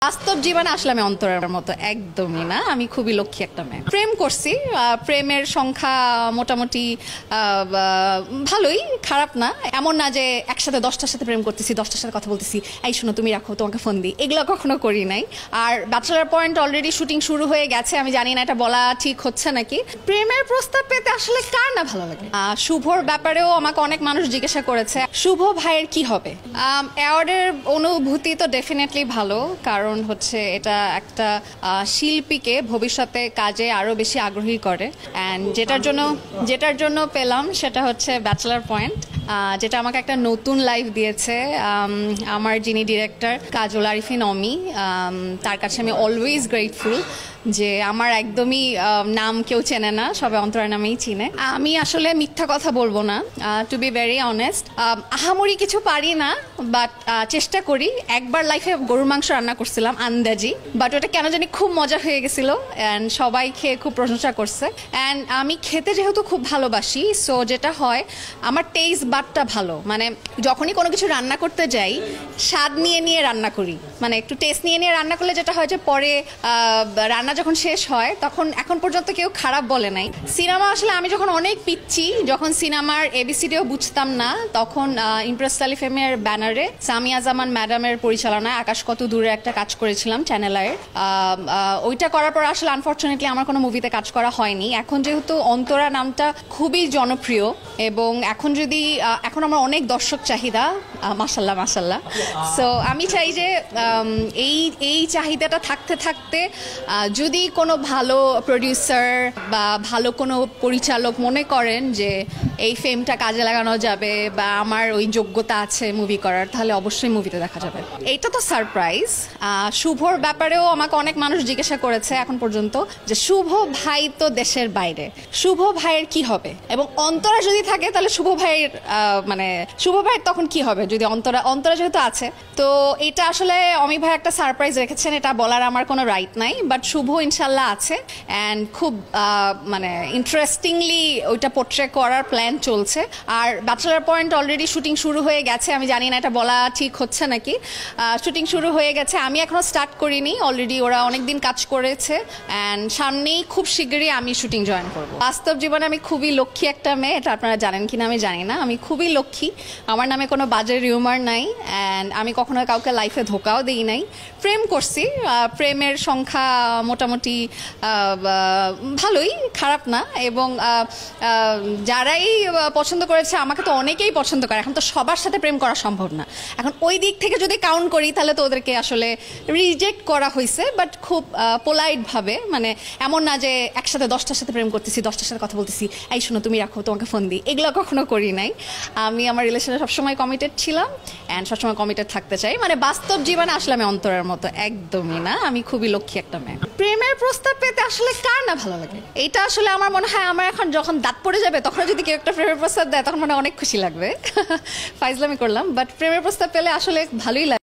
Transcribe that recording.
বাস্তব জীবনে আসলে আমি অন্তরের মতো একদমই না। আমি খুবই লক্ষ্মী একটা মেয়ে। প্রেম করছি, প্রেমের সংখ্যা মোটামুটি ভালোই, খারাপ না। এমন না যে একসাথে 10টার সাথে প্রেম করতেছি, 10টার সাথে কথা বলতেছি, এই শোনো তুমি রাখো, তোমাকে ফোন দিই, এগুলো কখনো করি নাই। আর ব্যাচেলার পয়েন্ট অলরেডি শুটিং শুরু হয়ে গেছে। আমি জানি না এটা বলা ঠিক হচ্ছে নাকি। প্রেমের প্রস্তাব পেতে আসলে কার না ভালো লাগে। শুভর ব্যাপারেও আমাকে অনেক মানুষ জিজ্ঞাসা করেছে শুভ ভাইয়ের কি হবে। অ্যাওয়ার্ডের অনুভূতি তো ডেফিনেটলি ভালো, কারণ হচ্ছে এটা একটা শিল্পীকে ভবিষ্যতে কাজে আরো বেশি আগ্রহী করে। অ্যান্ড যেটার জন্য পেলাম সেটা হচ্ছে ব্যাচেলার পয়েন্ট, যেটা আমাকে একটা নতুন লাইফ দিয়েছে। আমার যিনি ডিরেক্টর কাজল আরিফিন অমি, তার কাছে আমি অলওয়েজ গ্রেটফুল যে আমার একদমই নাম কেউ চেনে না, সবাই অন্তরার নামেই চিনে। আমি আসলে মিথ্যা কথা বলবো না, টু বি ভেরি অনেস্ট। আহামরি কিছু পারি না, বাট চেষ্টা করি। একবার লাইফে গরুর মাংস রান্না করছিলাম আন্দাজি, বাট ওটা কেন জানি খুব মজা হয়ে গেছিল অ্যান্ড সবাই খেয়ে খুব প্রশংসা করছে। অ্যান্ড আমি খেতে যেহেতু খুব ভালোবাসি, সো যেটা হয় আমার টেস্ট বাটটা ভালো। মানে যখনই কোনো কিছু রান্না করতে যাই স্বাদ নিয়ে নিয়ে রান্না করি, মানে একটু টেস্ট নিয়ে নিয়ে রান্না করলে যেটা হয় যে পরে রান্না যখন শেষ হয় তখন এখন পর্যন্ত কেউ খারাপ বলে নাই। সিনেমা আসলে আমি যখন অনেক পিচ্ছি, যখন সিনেমার এবিসিডিও বুঝতাম না, তখন ইমপ্রেস টেলিফিল্মের ব্যানারে সামিয়া জামান ম্যাডামের পরিচালনায় আকাশ কত দূরে একটা কাজ করেছিলাম চ্যানেল আয়ের। ওইটা করার পর আসলে আনফর্চুনেটলি আমার কোনো মুভিতে কাজ করা হয়নি। এখন যেহেতু অন্তরা নামটা খুবই জনপ্রিয় এবং এখন আমার অনেক দর্শক চাহিদা, মাশাল্লাহ মাশাল্লাহ। সো আমি চাই যে এই চাহিদাটা থাকতে থাকতে যদি কোনো ভালো প্রডিউসার বা ভালো কোনো পরিচালক মনে করেন যে এই ফেমটা কাজে লাগানো যাবে বা আমার ওই যোগ্যতা আছে মুভি করার, তাহলে অবশ্যই মুভিতে দেখা যাবে। এইটা তো সারপ্রাইজ। শুভর ব্যাপারেও আমাকে অনেক মানুষ জিজ্ঞাসা করেছে এখন পর্যন্ত যে শুভ ভাই তো দেশের বাইরে, শুভ ভাইয়ের কি হবে। এবং অন্তরা যদি থাকে তাহলে শুভ ভাইয়ের তখন কি হবে যদি অন্তরা যেহেতু আছে। তো এটা আসলে অমি ভাই একটা সারপ্রাইজ রেখেছেন, এটা বলার আমার কোনো রাইট নাই। বাট শুভ ইনশাল্লাহ আছে অ্যান্ড খুব ইন্টারেস্টিংলি ওইটা পোট্রে করার প্ল্যান চলছে। আর ব্যাচেলার পয়েন্ট অলরেডি শুটিং শুরু হয়ে গেছে। আমি জানি না এটা বলা ঠিক হচ্ছে নাকি। শুটিং শুরু হয়ে গেছে, আমি এখনো স্টার্ট করিনি। অলরেডি ওরা অনেকদিন কাজ করেছে অ্যান্ড সামনেই খুব শীঘ্রই আমি শুটিং জয়েন করবো। বাস্তব জীবনে আমি খুবই লক্ষ্মী একটা মেয়ে, এটা আপনারা জানেন কিনা আমি জানি না। আমি খুবই লক্ষ্মী, আমার নামে কোনো বাজে রিউমার নাই অ্যান্ড আমি কখনো কাউকে লাইফে ধোকাও দিই নাই। প্রেম করছি, প্রেমের সংখ্যা মোটামুটি ভালোই, খারাপ না। এবং যারাই পছন্দ করেছে, আমাকে তো অনেকেই পছন্দ করে, এখন তো সবার সাথে প্রেম করা সম্ভব না। এখন ওই দিক থেকে যদি কাউন্ট করি তাহলে তো ওদেরকে আসলে রিজেক্ট করা হয়েছে, বাট খুব পোলাইট ভাবে। মানে এমন না যে একসাথে 10টার সাথে প্রেম করতেছি, 10টার সাথে কথা বলতেছি, এই শোনো তুমি রাখো, তোমাকে ফোন দিই, এগুলো কখনো করি নাই। আমি আমার রিলেশনে সবসময় কমিটেড ছিলাম অ্যান্ড সবসময় কমিটেড থাকতে চাই। মানে বাস্তব জীবনে আসলে আমি অন্তরের মতো একদমই না। আমি খুবই লক্ষ্মী একটা মেয়ে। প্রেমের প্রস্তাব পেতে আসলে কার না ভালো লাগে। এটা আসলে আমার মনে হয় আমার এখন যখন দাঁত পড়ে যাবে তখন যদি কেউ একটা প্রেমের প্রস্তাব দেয় তখন মানে অনেক খুশি লাগবে। ফাইজলামি করলাম, বাট প্রেমের প্রস্তাব পেলে আসলে ভালোই লাগে।